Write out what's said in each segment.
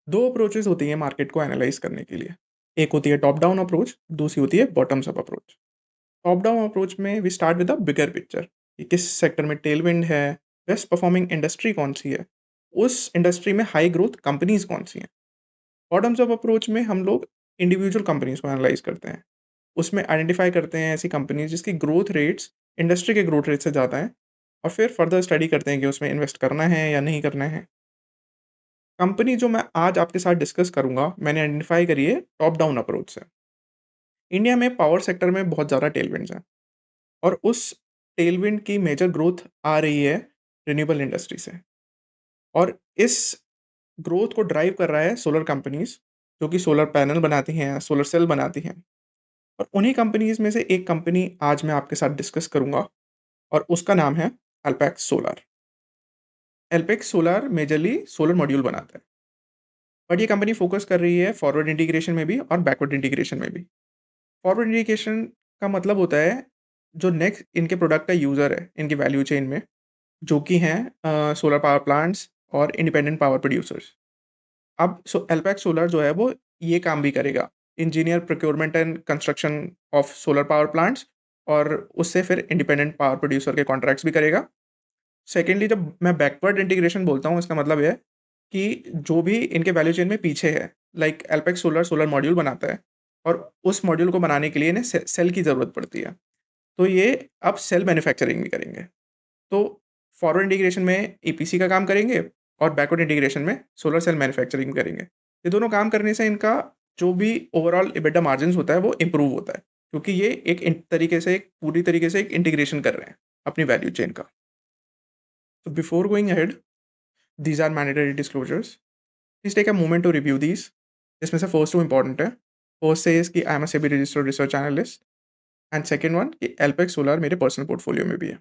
दो अप्रोचेस होती हैं मार्केट को एनालाइज करने के लिए। एक होती है टॉप डाउन अप्रोच, दूसरी होती है bottoms up approach. Top down approach में we start with a bigger picture कि किस सेक्टर में टेलविंड है, बेस्ट परफॉर्मिंग इंडस्ट्री कौन सी है, उस इंडस्ट्री में हाई ग्रोथ कंपनीज कौन सी हैं। बॉटम्स अप अप्रोच में हम लोग इंडिविजुअल कंपनीज को एनालाइज करते हैं। उसमें आइडेंटिफाई करते हैं ऐसी कंपनीज जिसकी ग्रोथ रेट्स इंडस्ट्री के ग्रोथ रेट से ज़्यादा हैं, और फिर फर्दर स्टडी करते हैं कि उसमें इन्वेस्ट करना है या नहीं करना है। कंपनी जो मैं आज आपके साथ डिस्कस करूँगा, मैंने आइडेंटिफ़ाई करी है टॉप डाउन अप्रोच से। इंडिया में पावर सेक्टर में बहुत ज़्यादा टेलविंड्स हैं, और उस टेलविंड की मेजर ग्रोथ आ रही है रिन्यूएबल इंडस्ट्री से। और इस ग्रोथ को ड्राइव कर रहा है सोलर कंपनीज़, जो कि सोलर पैनल बनाती हैं, सोलर सेल बनाती हैं। और उन्हीं कंपनीज़ में से एक कंपनी आज मैं आपके साथ डिस्कस करूँगा, और उसका नाम है Alpex Solar. Alpex Solar majorly solar module बनाता है, बट ये कंपनी फोकस कर रही है फॉरवर्ड इंटीग्रेशन में भी और बैकवर्ड इंटीग्रेशन में भी। फॉरवर्ड इंटीग्रेशन का मतलब होता है जो नेक्स्ट इनके प्रोडक्ट का यूज़र है इनकी वैल्यू चेन में, जो कि हैं सोलर पावर प्लांट्स और इंडिपेंडेंट पावर प्रोड्यूसर्स। अब अल्पैक्स सोलर जो है वो ये काम भी करेगा, engineer procurement and construction of solar power plants, और उससे फिर इंडिपेंडेंट पावर प्रोड्यूसर के कॉन्ट्रैक्ट्स भी करेगा। सेकेंडली, जब मैं बैकवर्ड इंटीग्रेशन बोलता हूँ, इसका मतलब ये है कि जो भी इनके वैल्यू चेन में पीछे है, लाइक एल्पेक्स सोलर सोलर मॉड्यूल बनाता है, और उस मॉड्यूल को बनाने के लिए इन्हें सेल की ज़रूरत पड़ती है। तो ये अब सेल मैन्युफैक्चरिंग भी करेंगे। तो फॉरवर्ड इंटीग्रेशन में ईपीसी का काम करेंगे, और बैकवर्ड इंटीग्रेशन में सोलर सेल मैन्युफैक्चरिंग करेंगे। ये दोनों काम करने से इनका जो भी ओवरऑल EBITDA मार्जिन्स होता है वो इम्प्रूव होता है, क्योंकि ये एक पूरी तरीके से एक इंटीग्रेशन कर रहे हैं अपनी वैल्यू चेन का। तो before going ahead, these are mandatory disclosures. Please take a moment to review these. इसमें से फर्स्ट टू इंपॉर्टेंट है। फर्स्ट से कि I am a SEBI registered research analyst, and second one कि एल्पेक्स सोलर मेरे पर्सनल पोर्टफोलियो में भी है।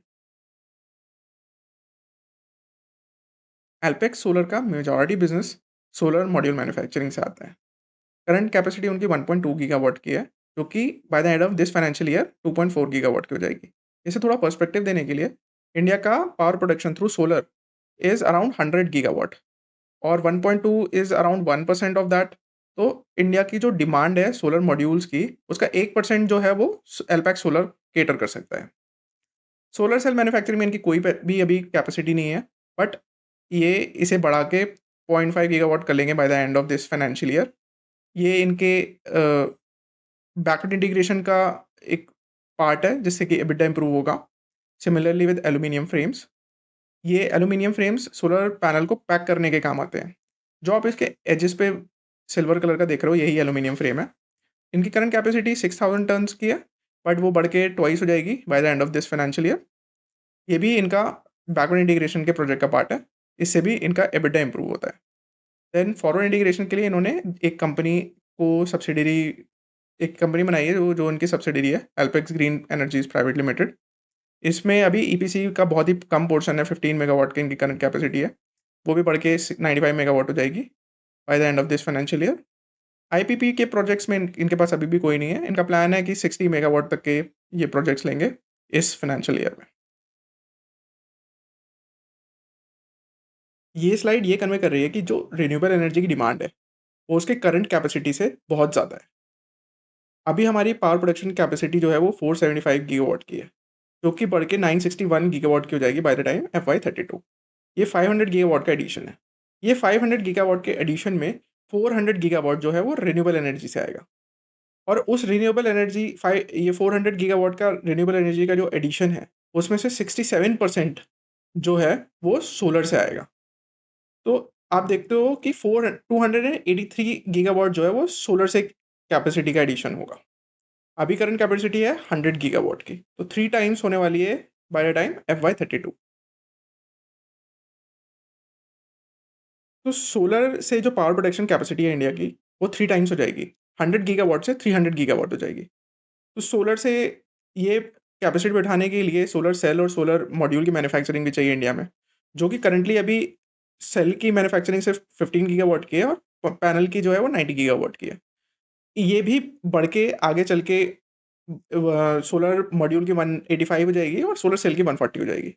एल्पेक्स सोलर का majority business solar module manufacturing से आता है। करंट कैपेसिटी उनकी 1.2 गीगावाट की है, जो कि by the end of this financial year 2.4 gigawatt की हो जाएगी। इसे थोड़ा पर्सपेक्टिव देने के लिए, इंडिया का power production through solar is around 100 gigawatt, और 1.2 इज़ अराउंड 1% ऑफ दैट। तो इंडिया की जो डिमांड है सोलर मॉड्यूल्स की, उसका 1% जो है वो एल्पैक्स सोलर केटर कर सकता है। सोलर सेल मैन्युफैक्चरिंग में इनकी कोई भी अभी कैपेसिटी नहीं है, बट ये इसे बढ़ा के 0.5 गीगावाट कर लेंगे by the end of this financial year. ये इनके बैकवर्ड इंटीग्रेशन का एक पार्ट है, जिससे कि EBITDA इंप्रूव होगा। सिमिलरली विद एल्यूमिनियम फ्रेम्स, ये एल्यूमिनियम फ्रेम्स सोलर पैनल को पैक करने के काम आते हैं। जो आप इसके एजेस पे सिल्वर कलर का देख रहे हो, यही एल्यूमिनियम फ्रेम है। इनकी करंट कैपेसिटी 6000 टन्स की है, बट वो बढ़ के ट्वाइस हो जाएगी by the end of this financial year. ये भी इनका बैकवर्ड इंटीग्रेशन के प्रोजेक्ट का पार्ट है। इससे भी इनका EBITDA इंप्रूव होता है। देन फॉरवर्ड इंटीग्रेशन के लिए इन्होंने एक कंपनी को सब्सिडरी एक कंपनी बनाई है, जो जो इनकी सब्सिडरी है, एल्पेक्स ग्रीन एनर्जीज प्राइवेट लिमिटेड। इसमें अभी ईपीसी का बहुत ही कम पोर्शन है, 15 मेगावाट की इनकी करंट कैपेसिटी है। वो भी बढ़ के 95 मेगावाट हो जाएगी by the end of this financial year. IPP के प्रोजेक्ट्स में इनके पास अभी भी कोई नहीं है। इनका प्लान है कि 60 मेगावाट तक के ये प्रोजेक्ट्स लेंगे इस फाइनेंशियल ईयर में। ये स्लाइड ये कन्वे कर रही है कि जो रिन्यूएबल एनर्जी की डिमांड है, वो उसके करंट कैपेसिटी से बहुत ज़्यादा है। अभी हमारी पावर प्रोडक्शन कैपेसिटी जो है वो 475 गीगावाट की है, जो कि बढ़ के 961 गीगावाट की हो जाएगी बाय द टाइम FY32। ये 500 गीगावाट का एडिशन है। ये 500 गीगावाट के एडिशन में 400 गीगावाट जो है वो रिन्यूएबल एनर्जी से आएगा। और उस रिन्यूएबल एनर्जी ये 400 गीगावाट का रिन्यूएबल एनर्जी का जो एडिशन है, उसमें से 67% जो है वो सोलर से आएगा। तो आप देखते हो कि 283 गीगावाट जो है वो सोलर से कैपेसिटी का एडिशन होगा। अभी करंट कैपेसिटी है 100 गीगावाट की, तो 3 टाइम्स होने वाली है बाय द टाइम FY32। तो सोलर से जो पावर प्रोडक्शन कैपेसिटी है इंडिया की, वो 3 टाइम्स हो जाएगी। 100 गीगावाट से 300 गीगावाट हो जाएगी। तो सोलर से ये कैपेसिटी बैठाने के लिए सोलर सेल और सोलर मॉड्यूल की मैन्युफैक्चरिंग भी चाहिए इंडिया में, जो कि करंटली अभी सेल की मैन्युफैक्चरिंग सिर्फ 15 गीगावाट की है, और पैनल की जो है वो 90 गीगावाट की है। ये भी बढ़ के आगे चल के सोलर मॉड्यूल की 185 हो जाएगी, और सोलर सेल की 140 हो जाएगी।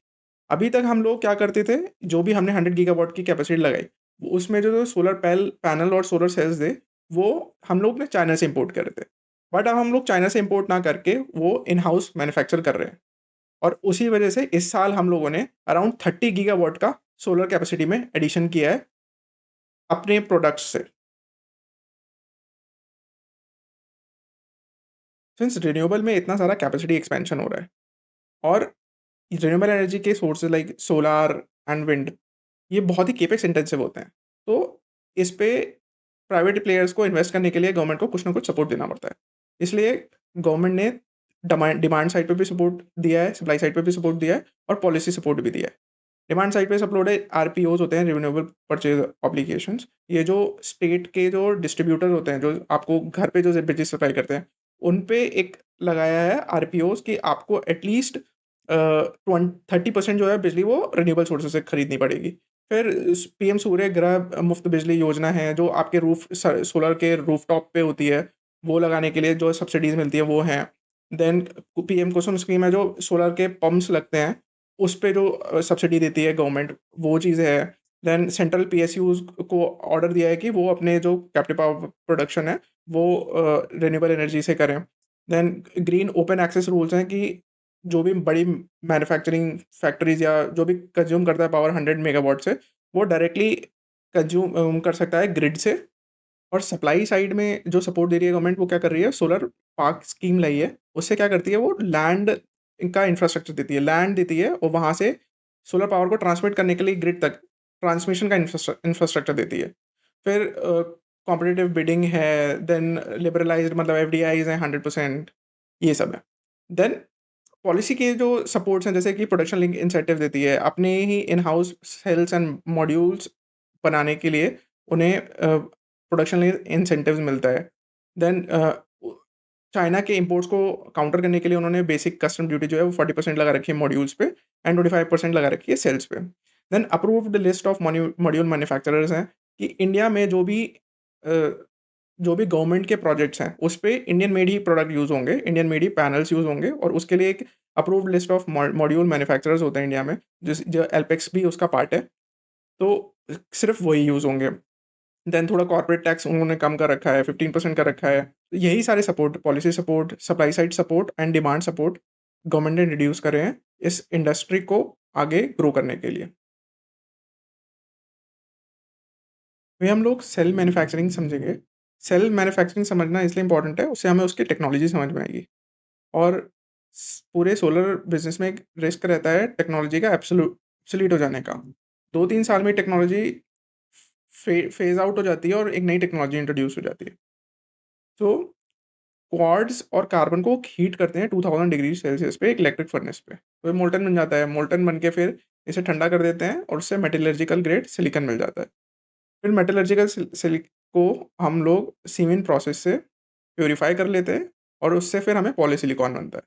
अभी तक हम लोग क्या करते थे, जो भी हमने 100 गीगावाट की कैपेसिटी लगाई, उसमें जो सोलर पैनल और सोलर सेल्स थे, वो हम लोग ने चाइना से इम्पोर्ट करे थे। बट अब हम लोग चाइना से इम्पोर्ट ना करके वो इन हाउस मैन्युफैक्चर कर रहे हैं, और उसी वजह से इस साल हम लोगों ने अराउंड 30 गीगावाट का सोलर कैपेसिटी में एडिशन किया है अपने प्रोडक्ट्स से। सिंस रिन्यूएबल में इतना सारा कैपेसिटी एक्सपेंशन हो रहा है, और रिन्यूएबल एनर्जी के sources like solar and wind, ये बहुत ही केपेक्स इंटेंसिव होते हैं। तो इस पे प्राइवेट प्लेयर्स को इन्वेस्ट करने के लिए गवर्नमेंट को कुछ ना कुछ सपोर्ट देना पड़ता है। इसलिए गवर्नमेंट ने डिमांड साइड पे भी सपोर्ट दिया है, सप्लाई साइड पे भी सपोर्ट दिया है, और पॉलिसी सपोर्ट भी दिया है। डिमांड साइड पे सपोर्ट है, आरपीओज होते हैं, रिन्यूएबल परचेज ऑब्लिगेशंस। ये जो स्टेट के जो डिस्ट्रीब्यूटर होते हैं, जो आपको घर पे जो बिजली सप्लाई करते हैं, उन पे एक लगाया है आरपीओज कि आपको एटलीस्ट 30% जो है बिजली वो रिन्यूएबल सोर्सेज से खरीदनी पड़ेगी। फिर पीएम सूर्य गृह मुफ्त बिजली योजना है, जो आपके सोलर के रूफ टॉप पे होती है, वो लगाने के लिए जो सब्सिडीज मिलती है वो हैं। देन पीएम कुसुम स्कीम है, जो सोलर के पंप्स लगते हैं उस पे जो सब्सिडी देती है गवर्नमेंट, वो चीज़ है। देन सेंट्रल पीएसयूज़ को ऑर्डर दिया है कि वो अपने जो कैप्टिव पावर प्रोडक्शन है, वो रिन्यूएबल एनर्जी से करें। Then green open access rules हैं कि जो भी बड़ी मैन्युफैक्चरिंग फैक्ट्रीज़ या जो भी कंज़्यूम करता है पावर 100 मेगावाट से, वो डायरेक्टली कंज़्यूम कर सकता है ग्रिड से। और सप्लाई साइड में जो सपोर्ट दे रही है गवर्नमेंट, वो क्या कर रही है, सोलर पार्क स्कीम लाई है। उससे क्या करती है, वो लैंड का इंफ्रास्ट्रक्चर देती है, लैंड देती है, और वहाँ से सोलर पावर को ट्रांसमिट करने के लिए ग्रिड तक ट्रांसमिशन का इंफ्रास्ट्रक्चर देती है। फिर कॉम्पिटिटिव बिडिंग है, देन लिबरलाइज्ड मतलब एफडीआईज हैं 100%, ये सब है। देन पॉलिसी के जो सपोर्ट्स हैं, जैसे कि प्रोडक्शन लिंक इंसेंटिव देती है, अपने ही in house cells and modules बनाने के लिए उन्हें प्रोडक्शन लिंक इंसेंटिव्स मिलता है। देन चाइना के इंपोर्ट्स को काउंटर करने के लिए उन्होंने बेसिक कस्टम ड्यूटी जो है वो 40% लगा रखी है मॉड्यूल्स पे, एंड 25% लगा रखी है सेल्स पे। Then approved list of module manufacturers हैं कि इंडिया में जो भी गवर्नमेंट के प्रोजेक्ट्स हैं, उस पे इंडियन मेड ही प्रोडक्ट यूज़ होंगे, इंडियन मेड ही पैनल्स यूज़ होंगे, और उसके लिए एक approved list of module manufacturers होते हैं इंडिया में, जो एलपेक्स भी उसका पार्ट है। तो सिर्फ वही यूज़ होंगे। देन थोड़ा कॉर्पोरेट टैक्स उन्होंने कम कर रखा है, 15% कर रखा है। तो यही सारे support, policy support, supply side support and demand support government ने रिड्यूस करे हैं इस इंडस्ट्री को आगे ग्रो करने के लिए। वही हम लोग सेल मैन्युफैक्चरिंग समझेंगे। सेल मैन्युफैक्चरिंग समझना इसलिए इंपॉर्टेंट है, उससे हमें उसकी टेक्नोलॉजी समझ में आएगी। और पूरे सोलर बिजनेस में एक रिस्क रहता है टेक्नोलॉजी का एब्सोल्यूट हो जाने का। 2-3 साल में टेक्नोलॉजी फेज आउट हो जाती है और एक नई टेक्नोलॉजी इंट्रोड्यूस हो जाती है। तो क्वार्ट्ज और कार्बन को हीट करते हैं 2000 डिग्री सेल्सियस पे एक इलेक्ट्रिक फर्नेस पे, तो ये मोल्टन बन जाता है। मोल्टन बन के फिर इसे ठंडा कर देते हैं, और उससे मेटलर्जिकल ग्रेड सिलिकॉन मिल जाता है। फिर मेटलर्जिकल सिलिक को हम लोग सीमेंट प्रोसेस से प्यूरिफाई कर लेते हैं, और उससे फिर हमें पॉलीसिलिकॉन बनता है।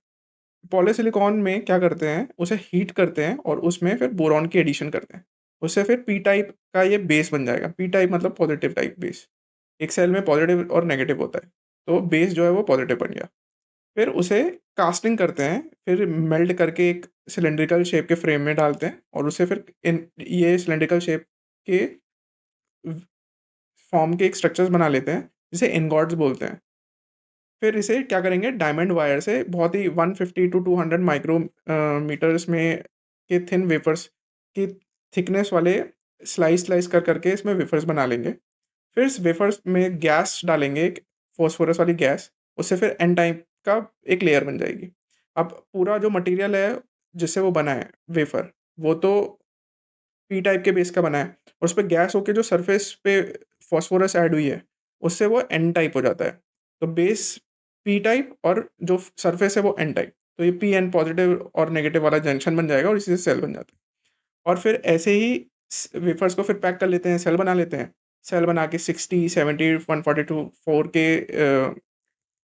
पॉलीसिलिकॉन में क्या करते हैं, उसे हीट करते हैं और उसमें फिर बोरॉन की एडिशन करते हैं। उससे फिर पी टाइप का ये बेस बन जाएगा। पी टाइप मतलब पॉजिटिव टाइप बेस। एक सेल में पॉजिटिव और नेगेटिव होता है, तो बेस जो है वो पॉजिटिव बन गया। फिर उसे कास्टिंग करते हैं, फिर मेल्ट करके एक सिलिंड्रिकल शेप के फ्रेम में डालते हैं, और उसे फिर इन ये सिलिंड्रिकल शेप के फॉर्म के एक स्ट्रक्चर्स बना लेते हैं, जिसे इनगॉट्स बोलते हैं। फिर इसे क्या करेंगे, डायमंड वायर से बहुत ही 150 टू 200 माइक्रो मीटर्स में के थिन वेफर्स की थिकनेस वाले स्लाइस कर करके इसमें वेफर्स बना लेंगे। फिर इस वेफर्स में गैस डालेंगे, एक फॉस्फोरस वाली गैस, उससे फिर एन टाइप का एक लेयर बन जाएगी। अब पूरा जो मटेरियल है जिससे वो बना है वेफर, वो तो पी टाइप के बेस का बना है, और उस पे गैस होके जो सरफेस पे फास्फोरस ऐड हुई है, उससे वो एन टाइप हो जाता है। तो बेस पी टाइप और जो सरफेस है वो एन टाइप। तो ये पी एन पॉजिटिव और नेगेटिव वाला जंक्शन बन जाएगा, और इसी से सेल बन जाता है। और फिर ऐसे ही वेफर्स को फिर पैक कर लेते हैं, सेल बना लेते हैं। सेल बना के 60, 70, 142, 4 के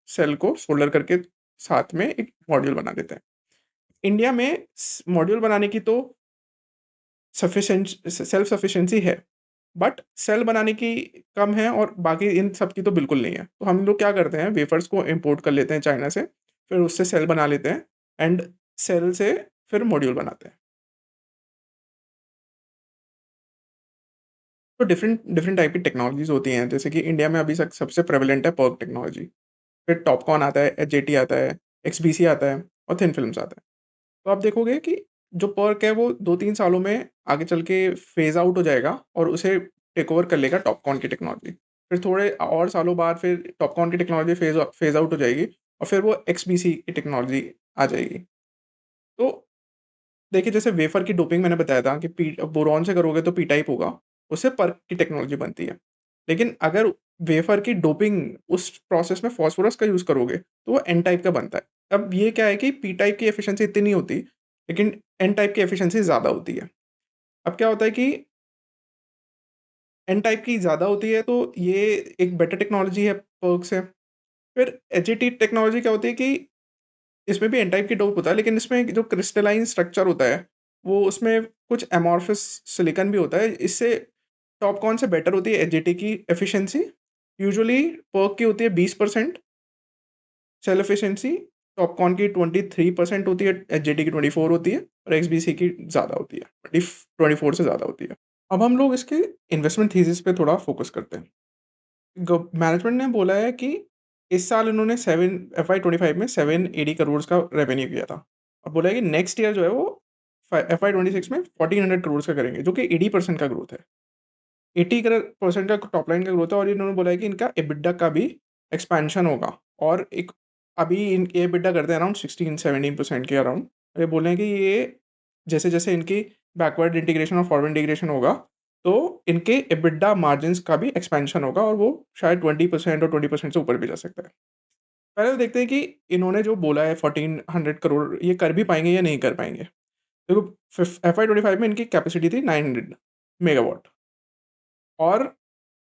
सेल को सोल्डर करके साथ में एक मॉड्यूल बना देते हैं। इंडिया में मॉड्यूल बनाने की तो सफिशिएंट सेल्फ सफिशिएंसी है, बट सेल बनाने की कम है, और बाकी इन सब की तो बिल्कुल नहीं है। तो हम लोग क्या करते हैं, वेफर्स को इम्पोर्ट कर लेते हैं चाइना से, फिर उससे सेल बना लेते हैं, एंड सेल से फिर मॉड्यूल बनाते हैं। तो डिफरेंट डिफरेंट टाइप की टेक्नोलॉजीज़ होती हैं, जैसे कि इंडिया में अभी सबसे प्रेवलेंट है पर्क टेक्नोलॉजी, फिर टॉपकॉन आता है, एचजेटी आता है, एक्सबीसी आता है और थिन फिल्म्स आता है। तो आप देखोगे कि जो पर्क है वो 2-3 सालों में आगे चल के फ़ेज़ आउट हो जाएगा और उसे टेक ओवर कर लेगा टॉपकॉन की टेक्नोलॉजी। फिर थोड़े और सालों बाद फिर टॉपकॉन की टेक्नोलॉजी फ़ेज़ आउट हो जाएगी और फिर वो एक्सबीसी की टेक्नोलॉजी आ जाएगी। तो देखिए, जैसे वेफ़र की डोपिंग मैंने बताया था कि बोरॉन से करोगे तो पी-टाइप होगा, उससे पर्क की टेक्नोलॉजी बनती है। लेकिन अगर वेफ़र की डोपिंग उस प्रोसेस में फास्फोरस का यूज़ करोगे, तो वो एन-टाइप का बनता है। अब ये क्या है कि पी-टाइप की एफिशिएंसी इतनी नहीं होती, लेकिन एन-टाइप की एफिशिएंसी ज़्यादा होती है। अब क्या होता है कि एन-टाइप की ज़्यादा होती है, तो ये एक बेटर टेक्नोलॉजी है पर्क से। फिर एचईटी टेक्नोलॉजी क्या होती है कि इसमें भी एन टाइप की डोप होता है, लेकिन इसमें जो क्रिस्टलाइन स्ट्रक्चर होता है, वो उसमें कुछ एमॉर्फस सिलिकॉन भी होता है। इससे टॉपकॉन से बेटर होती है एचजीटी की एफिशिएंसी। यूजुअली पर्क की होती है 20% सेल एफिशिएंसी, टॉपकॉन की 23% होती है, एचजीटी की 24 होती है और एक्सबीसी की ज़्यादा होती है, 24 से ज़्यादा होती है। अब हम लोग इसके इन्वेस्टमेंट थीसिस पे थोड़ा फोकस करते हैं। मैनेजमेंट ने बोला है कि इस साल इन्होंने 7 एफवाई 25 में 780 करोड़ का रेवेन्यू किया था और बोला है कि नेक्स्ट ईयर जो है वो एफवाई 26 में 1400 करोड़ का करेंगे, जो कि 80% का ग्रोथ है। 80% का टॉप लाइन का ग्रोथ है और इन्होंने बोला है कि इनका एबिडा का भी एक्सपेंशन होगा और एक अभी इनके एबिडा करते हैं अराउंड 16-17% के अराउंड। ये बोल रहे हैं कि ये जैसे जैसे इनकी बैकवर्ड इंटीग्रेशन और फॉरवर्ड इंटीग्रेशन होगा, तो इनके एबिडा मार्जिन्स का भी एक्सपेंशन होगा और वो शायद 20% और 20% से ऊपर भी जा सकता है। पहले तो देखते हैं कि इन्होंने जो बोला है 1400 करोड़, ये कर भी पाएंगे या नहीं कर पाएंगे। देखो, एफ आई 25 में इनकी कैपेसिटी थी 900 मेगावाट और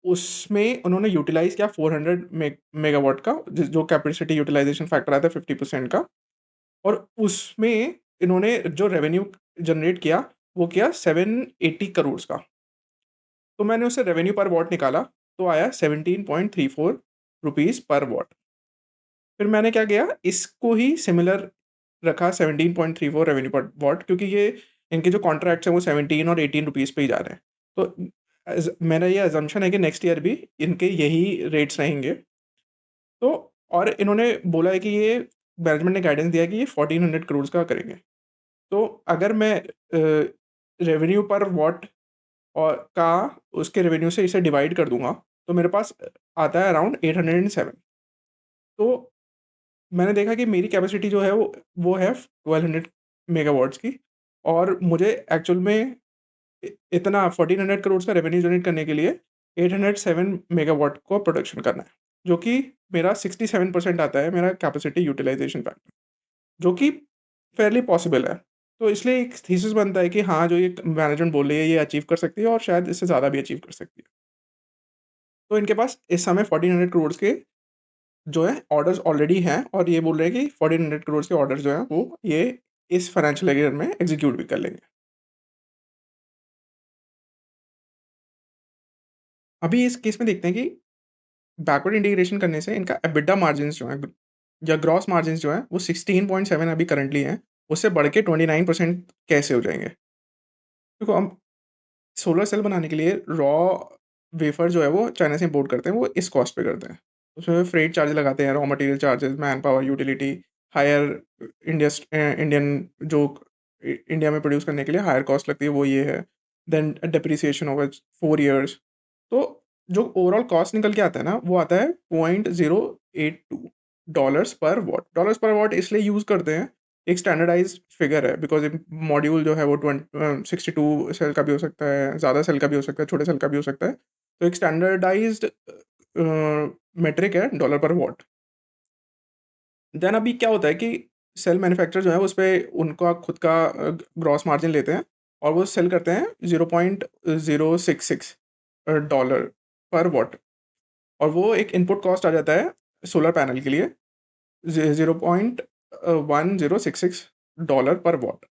उसमें उन्होंने यूटिलाइज़ किया 400 मेगावाट का, जो कैपेसिटी यूटिलाइज़ेशन फैक्टर आता है 50% का, और उसमें इन्होंने जो रेवेन्यू जनरेट किया, वो किया 780 करोड़ का। तो मैंने उससे रेवेन्यू पर वॉट निकाला, तो आया 17.34 रुपीज़ पर वॉट। फिर मैंने क्या किया, इसको ही सिमिलर रखा 17.34 रेवेन्यू पर वॉट, क्योंकि ये इनके जो कॉन्ट्रैक्ट्स हैं वो 17 और 18 रुपीज़ पे ही जा रहे हैं। तो मेरा ये अज़म्पशन है कि नेक्स्ट ईयर भी इनके यही रेट्स रहेंगे। तो और इन्होंने बोला है कि ये मैनेजमेंट ने गाइडेंस दिया है कि ये 1400 करोड़ का करेंगे। तो अगर मैं रेवेन्यू पर वॉट और का उसके रेवेन्यू से इसे डिवाइड कर दूँगा, तो मेरे पास आता है अराउंड 807। तो मैंने देखा कि मेरी कैपेसिटी जो है वो है 1200 मेगावाट्स की और मुझे एक्चुअल में इतना 1400 करोड़ का रेवेन्यू जनरेट करने के लिए 807 मेगावाट को प्रोडक्शन करना है, जो कि मेरा 67% आता है मेरा कैपेसिटी यूटिलाइज़ेशन फैक्टर, जो कि फेयरली पॉसिबल है। तो इसलिए एक थीसिस बनता है कि हाँ, जो ये मैनेजमेंट बोल रही है ये अचीव कर सकती है और शायद इससे ज़्यादा भी अचीव कर सकती है। तो इनके पास इस समय 1400 करोड़ के जो है ऑर्डर्स ऑलरेडी हैं और ये बोल रहे हैं कि 1400 करोड़ के ऑर्डर्स जो हैं वो ये इस फाइनेंशियल ईयर में एग्ज़ीक्यूट भी कर लेंगे। अभी इस केस में देखते हैं कि बैकवर्ड इंटीग्रेशन करने से इनका एबिटा मार्जिन्स जो हैं या ग्रॉस मार्जिन्स जो हैं वो 16.7 अभी करंटली हैं, उससे बढ़ के 29% कैसे हो जाएँगे? देखो, हम सोलर सेल बनाने के लिए रॉ वेफर जो है वो चाइना से इम्पोर्ट करते हैं, वो इस कॉस्ट पे करते हैं। उसमें फ्रेट चार्ज लगाते हैं, raw material charges, man power, utility, higher Indian जो इंडिया में प्रोड्यूस करने के लिए हायर कॉस्ट लगती है, वो ये है। Then depreciation over 4 years. तो जो ओवरऑल कॉस्ट निकल के आता है ना, वो आता है 0.082 डॉलर्स पर वॉट इसलिए यूज़ करते हैं, एक स्टैंडर्डाइज़्ड फिगर है, बिकॉज़ एक मॉड्यूल जो है वो 62 सेल का भी हो सकता है, ज़्यादा सेल का भी हो सकता है, छोटे सेल का भी हो सकता है। तो एक स्टैंडर्डाइज़्ड मेट्रिक है डॉलर पर वॉट। देन अभी क्या होता है कि सेल मैन्युफैक्चरर जो है उसपे उनका खुद का ग्रॉस मार्जिन लेते हैं और वो सेल करते हैं 0.066 डॉलर पर वॉट, और वो एक इनपुट कॉस्ट आ जाता है सोलर पैनल के लिए 0.1066 डॉलर पर वॉट।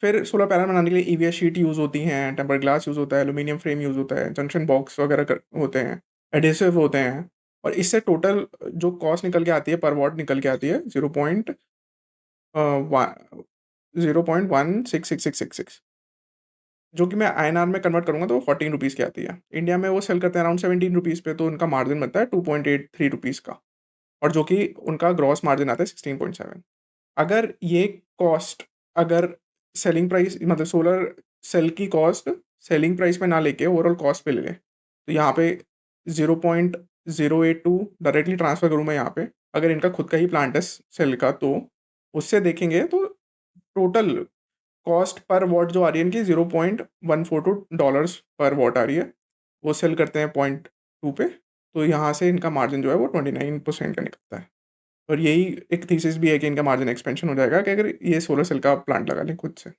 फिर सोलर पैनल बनाने के लिए ईवीएस शीट यूज़ होती हैं, टेम्पर्ड ग्लास यूज़ होता है, एल्यूमीनियम फ्रेम यूज़ होता है, जंक्शन बॉक्स वगैरह होते हैं, एडहेसिव होते हैं, और इससे टोटल जो कॉस्ट निकल के आती है पर वॉट निकल के आती है 0.166666। जो कि मैं आईएनआर में कन्वर्ट करूँगा तो वो 14 रुपीज़ की आती है। इंडिया में वो सेल करते हैं अराउंड 17 रुपीज़ पे, तो उनका मार्जिन बनता है 2.83 रुपीज़ का, और जो कि उनका ग्रॉस मार्जिन आता है 16.7। अगर ये कॉस्ट, अगर सेलिंग प्राइस मतलब सोलर सेल की कॉस्ट सेलिंग प्राइस पे ना लेके ओवरऑल कॉस्ट पे ले लें, तो यहाँ पे 0.082 डायरेक्टली ट्रांसफ़र करूँ मैं यहाँ पे, अगर इनका खुद का ही प्लांट है सेल का, तो उससे देखेंगे तो टोटल कॉस्ट पर वॉट जो आ रही है इनकी $0.142 पर वॉट आ रही है। वो सेल करते हैं 0.2 पे, तो यहाँ से इनका मार्जिन जो है वो 29% का निकलता है। और यही एक थीसिस भी है कि इनका मार्जिन एक्सपेंशन हो जाएगा कि अगर ये सोलर सेल का प्लांट लगा लें खुद से।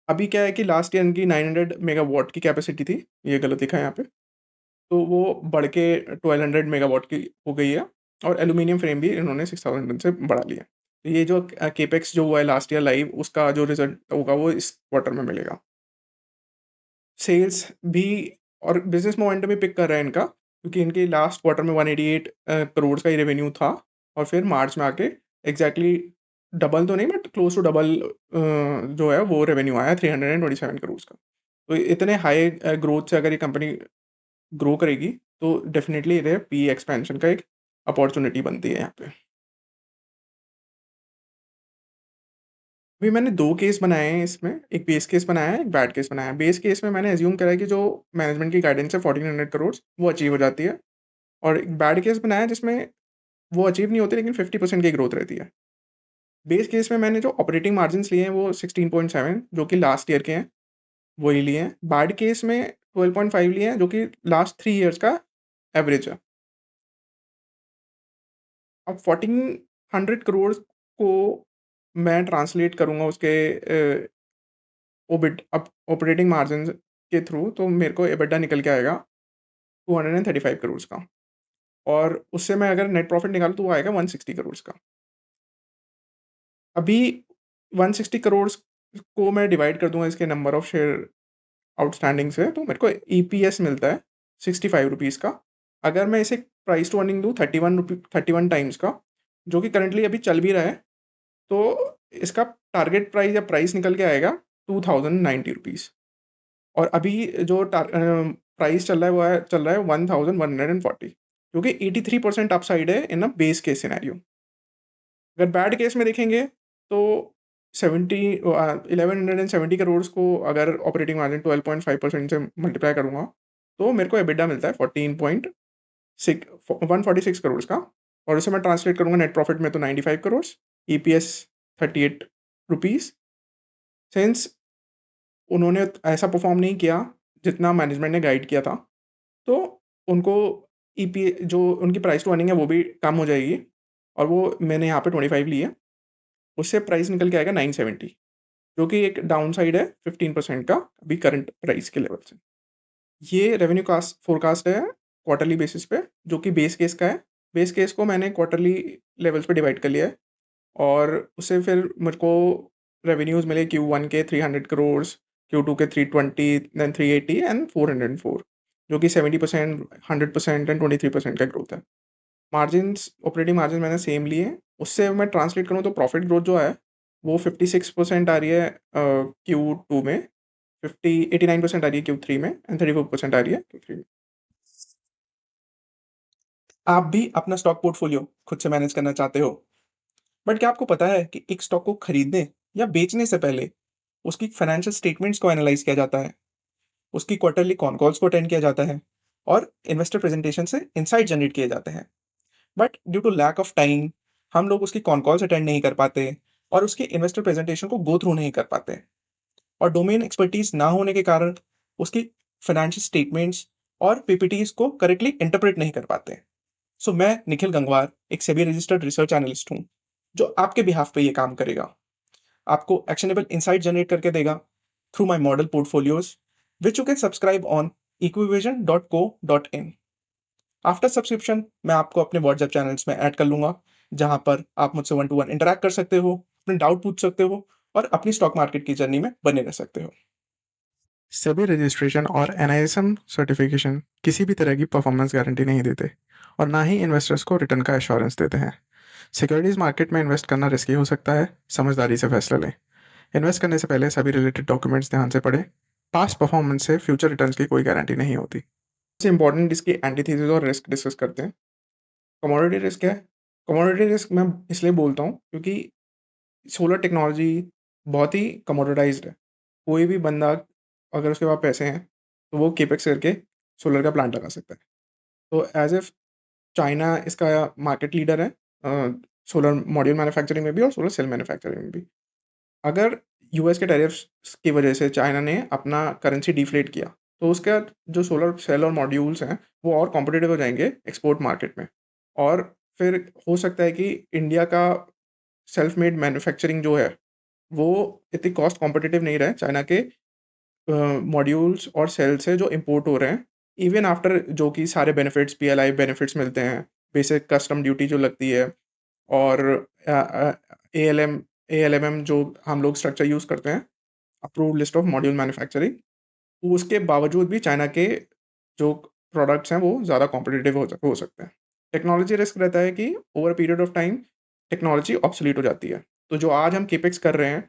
अभी क्या है कि लास्ट ईयर इनकी 900 मेगावाट की कैपेसिटी थी, ये गलत लिखा है यहाँ पे, तो वो बढ़ के 1200 मेगावाट की हो गई है, और एल्यूमीनियम फ्रेम भी इन्होंने 6000 टन से बढ़ा लिया। तो ये जो केपेक्स जो हुआ है लास्ट ईयर लाइव, उसका जो रिजल्ट होगा वो इस क्वार्टर में मिलेगा। सेल्स भी और बिजनेस मोमेंटम भी पिक कर रहा है इनका, क्योंकि इनके लास्ट क्वार्टर में 188 करोड़ का ही रेवेन्यू था, और फिर मार्च में आके एग्जैक्टली डबल तो नहीं बट क्लोज टू डबल जो है वो रेवेन्यू आया 327 करोड़ का। तो इतने हाई ग्रोथ से अगर ये कंपनी ग्रो करेगी तो डेफिनेटली इन्हें पी एक्सपेंशन का एक अपॉर्चुनिटी बनती है यहाँ पे। अभी मैंने 2 केस बनाए हैं इसमें, एक बेस केस बनाया है, एक बैड केस बनाया है। बेस केस में मैंने अज़्यूम करा है कि जो मैनेजमेंट की गाइडेंस है 1400 करोड़ वो अचीव हो जाती है, और एक बैड केस बनाया है जिसमें वो अचीव नहीं होती लेकिन 50% की ग्रोथ रहती है। बेस केस में मैंने जो ऑपरेटिंग मार्जिन्स लिए हैं वो 16.7 जो कि लास्ट ईयर के हैं, वही लिए हैं। बैड केस में 12.5 लिए हैं जो कि लास्ट 3 ईयर्स का एवरेज है। अब 1400 करोड़ को मैं ट्रांसलेट करूँगा उसके ऑपरेटिंग मार्जिन के थ्रू, तो मेरे को एबिटा निकल के आएगा 235 करोड़ का, और उससे मैं अगर नेट प्रॉफिट निकालूँ तो वो आएगा 160 करोड़ का। अभी 160 करोड़ को मैं डिवाइड कर दूंगा इसके नंबर ऑफ शेयर आउटस्टैंडिंग से, तो मेरे को ईपीएस मिलता है 65 रुपीज़ का। अगर मैं इसे प्राइस टू अर्निंग दूँ 31 टाइम्स का, जो कि करंटली अभी चल भी रहा है, तो इसका टारगेट प्राइस या प्राइस निकल के आएगा 2090 रुपीज़। और अभी जो प्राइस चल रहा है वो चल रहा है 1140, जो कि 83% अपसाइड है इन अ बेस केस सिनेरियो। अगर बैड केस में देखेंगे तो 1170 करोड़ को अगर ऑपरेटिंग मार्जिन 12.5% से मल्टीप्लाई करूँगा, तो मेरे को एबिटा मिलता है 146 करोड़ का, और उसे मैं ट्रांसलेट करूँगा नेट प्रॉफिट में तो 95 करोड़, ईपीएस 38 रुपीज़। सिंस उन्होंने ऐसा परफॉर्म नहीं किया जितना मैनेजमेंट ने गाइड किया था, तो उनको ईपी जो उनकी प्राइस टू अर्निंग है वो भी कम हो जाएगी, और वो मैंने यहाँ पे 25 ली है, उससे प्राइस निकल के आएगा 970, जो कि एक डाउन साइड है 15% का अभी करंट प्राइस के लेवल से। ये रेवेन्यू कास्ट फोरकास्ट है क्वार्टरली बेसिस पे, जो कि बेस केस का है। बेस केस को मैंने क्वार्टरली लेवल्स पे डिवाइड कर लिया है, और उससे फिर मेरे को रेवेन्यूज़ मिले Q1 के 300 करोड़, Q2 के 320, देन 380 एंड 404, जो कि 70%, 100% एंड 23% का ग्रोथ है। मार्जिन्स, ऑपरेटिंग मार्जिन मैंने सेम लिए हैं, उससे मैं ट्रांसलेट करूँ तो प्रॉफिट ग्रोथ जो है वो 56% आ रही है Q2 में, 89% आ रही है Q3 में, एंड 34% आ रही है Q3 में। आप भी अपना स्टॉक पोर्टफोलियो खुद से मैनेज करना चाहते हो, बट क्या आपको पता है कि एक स्टॉक को खरीदने या बेचने से पहले उसकी फाइनेंशियल स्टेटमेंट्स को एनालाइज किया जाता है, उसकी क्वार्टरली कॉन कॉल्स को अटेंड किया जाता है, और इन्वेस्टर प्रेजेंटेशन से इनसाइट जनरेट किए जाते हैं। But due to lack of time हम लोग उसकी कॉन कॉल्स अटेंड नहीं कर पाते, और उसकी इन्वेस्टर प्रेजेंटेशन को गो थ्रू नहीं कर पाते, और डोमेन एक्सपर्टीज ना होने के कारण उसकी फाइनेंशियल स्टेटमेंट्स और पीपीटीज को करेक्टली इंटरप्रेट नहीं कर पाते। सो मैं निखिल गंगवार एक सेबी रजिस्टर्ड रिसर्च एनालिस्ट हूँ, जो आपके बिहाफ पे ये काम करेगा, आपको एक्शनेबल इंसाइट जनरेट करके देगा through my model portfolios, which you can subscribe on equivision.co.in। After subscription मैं आपको अपने व्हाट्सएप चैनल्स में ऐड कर लूंगा, जहां पर आप मुझसे 1 to 1 इंटरैक्ट कर सकते हो, अपने डाउट पूछ सकते हो, और अपनी स्टॉक मार्केट की जर्नी में बने रह सकते हो। सभी रजिस्ट्रेशन और एनआईएसएम सर्टिफिकेशन किसी भी तरह की परफॉर्मेंस गारंटी नहीं देते, और ना ही इन्वेस्टर्स को रिटर्न का एश्योरेंस देते हैं। सिक्योरिटीज मार्केट में इन्वेस्ट करना रिस्की हो सकता है, समझदारी से फैसला लें। इन्वेस्ट करने से पहले सभी रिलेटेड डॉक्यूमेंट्स ध्यान से पढ़ें। पास्ट परफॉर्मेंस से फ्यूचर रिटर्न्स की कोई गारंटी नहीं होती। सबसे इंपॉर्टेंट इसकी एंटीथेसिस और रिस्क डिस्कस करते हैं। कमोडिटी रिस्क क्या है? कमोडिटी रिस्क मैं इसलिए बोलता हूँ क्योंकि सोलर टेक्नोलॉजी बहुत ही कमोडिटाइज्ड है। कोई भी बंदा अगर उसके पास पैसे हैं तो वो केपेक्स करके सोलर का प्लांट लगा सकता है। तो एज इफ चाइना इसका मार्केट लीडर है सोलर मॉड्यूल मैन्युफैक्चरिंग में भी और सोलर सेल मैन्युफैक्चरिंग में भी। अगर यूएस के टैरिफ्स की वजह से चाइना ने अपना करेंसी डिफ्लेट किया तो उसका जो सोलर सेल और मॉड्यूल्स हैं वो और कॉम्पिटिटिव हो जाएंगे एक्सपोर्ट मार्केट में। और फिर हो सकता है कि इंडिया का सेल्फ मेड मैन्युफैक्चरिंग जो है वो इतनी कॉस्ट कॉम्पिटिटिव नहीं रहे चाइना के मॉड्यूल्स और सेल से जो इंपोर्ट हो रहे हैं। इवन आफ्टर जो कि सारे बेनिफिट्स पीएलआई बेनिफिट्स मिलते हैं, बेसिक कस्टम ड्यूटी जो लगती है और एएलएम एएलएमएम जो हम लोग स्ट्रक्चर यूज़ करते हैं, approved list of module manufacturing, उसके बावजूद भी चाइना के जो प्रोडक्ट्स हैं वो ज़्यादा कॉम्पिटिटिव हो सकते हैं। टेक्नोलॉजी रिस्क रहता है कि over period of time technology obsolete हो जाती है। तो जो आज हम केपेक्स कर रहे हैं,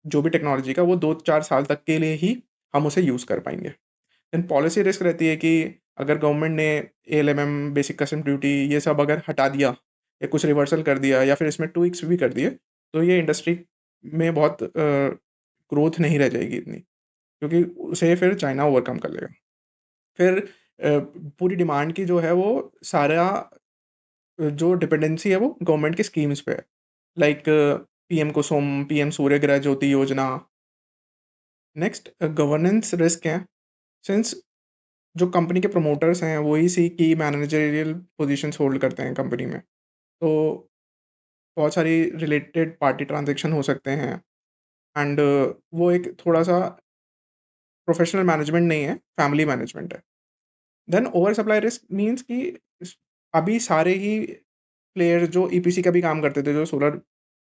जो भी टेक्नोलॉजी का, वो 2-4 साल तक के लिए ही हम उसे यूज़ कर पाएँगे। देन पॉलिसी रिस्क रहती है कि अगर गवर्नमेंट ने एएलएमएम, बेसिक कस्टम ड्यूटी ये सब अगर हटा दिया या कुछ रिवर्सल कर दिया या फिर इसमें ट्वीक्स भी कर दिए, तो ये इंडस्ट्री में बहुत ग्रोथ नहीं रह जाएगी इतनी, क्योंकि उसे फिर चाइना ओवरकम कर लेगा। फिर पूरी डिमांड की जो है वो सारा जो डिपेंडेंसी है वो गवर्नमेंट की स्कीम्स पे है। लाइक पीएम कुसुम, पीएम सूर्य गृह ज्योति योजना। नेक्स्ट गवर्नेंस रिस्क है, सिंस जो कंपनी के प्रमोटर्स हैं वही सी की मैनेजरियल पोजीशंस होल्ड करते हैं कंपनी में। तो बहुत सारी रिलेटेड पार्टी ट्रांज़ैक्शन हो सकते हैं एंड वो एक थोड़ा-सा प्रोफेशनल मैनेजमेंट नहीं है, फैमिली मैनेजमेंट है। Then over supply risk means कि इस अभी सारे ही प्लेयर जो ईपीसी का भी काम करते थे, जो सोलर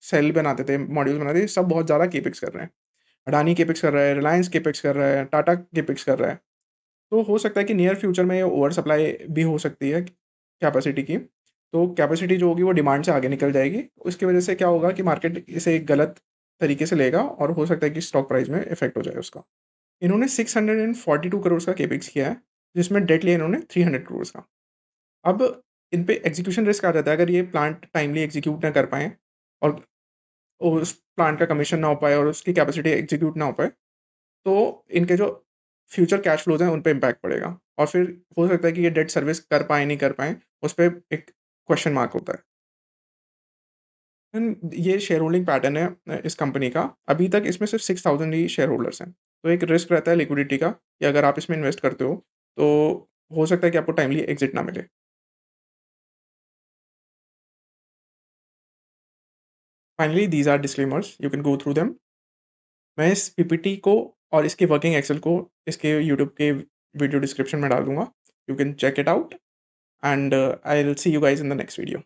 सेल बनाते थे, मॉड्यूल्स बनाते थे, सब बहुत ज़्यादा केपेक्स कर रहे हैं। अडानी केपेक्स कर रहा है, रिलायंस केपेक्स कर रहा है, टाटा केपेक्स कर रहा है। तो हो सकता है कि नियर फ्यूचर में ये ओवर सप्लाई भी हो सकती है कैपेसिटी की। तो कैपेसिटी जो होगी वो डिमांड से आगे निकल जाएगी। उसकी वजह से क्या होगा कि मार्केट इसे एक गलत तरीके से लेगा और हो सकता है कि स्टॉक प्राइस में इफ़ेक्ट हो जाए उसका। इन्होंने 642 करोड़ का केपेक्स किया है, जिसमें डेट लिया इन्होंने 300 करोड़ का। अब इन पे एग्जीक्यूशन रिस्क आ जाता है, अगर ये प्लांट टाइमली एग्जीक्यूट ना कर पाएँ और उस प्लांट का कमीशन ना हो पाए और उसकी कैपेसिटी एग्जीक्यूट ना हो पाए, तो इनके जो फ्यूचर कैश फ्लोज़ हैं, उन पे इम्पैक्ट पड़ेगा और फिर हो सकता है कि ये डेट सर्विस कर पाएँ, नहीं कर पाएँ, उस पे एक क्वेश्चन मार्क होता है। ये शेयर होल्डिंग पैटर्न है इस कंपनी का। अभी तक इसमें सिर्फ़ 6000 ही शेयर होल्डर्स हैं। तो एक रिस्क रहता है लिक्विडिटी का कि अगर आप इसमें इन्वेस्ट करते हो, तो हो सकता है कि आपको टाइमली एग्ज़िट ना मिले। Finally these are disclaimers, you can go through them. मैं इस पीपीटी को और इसकी वर्किंग एक्सेल को इसके यूट्यूब के वीडियो डिस्क्रिप्शन में डाल दूँगा। You can check it out and I will see you guys in the next video.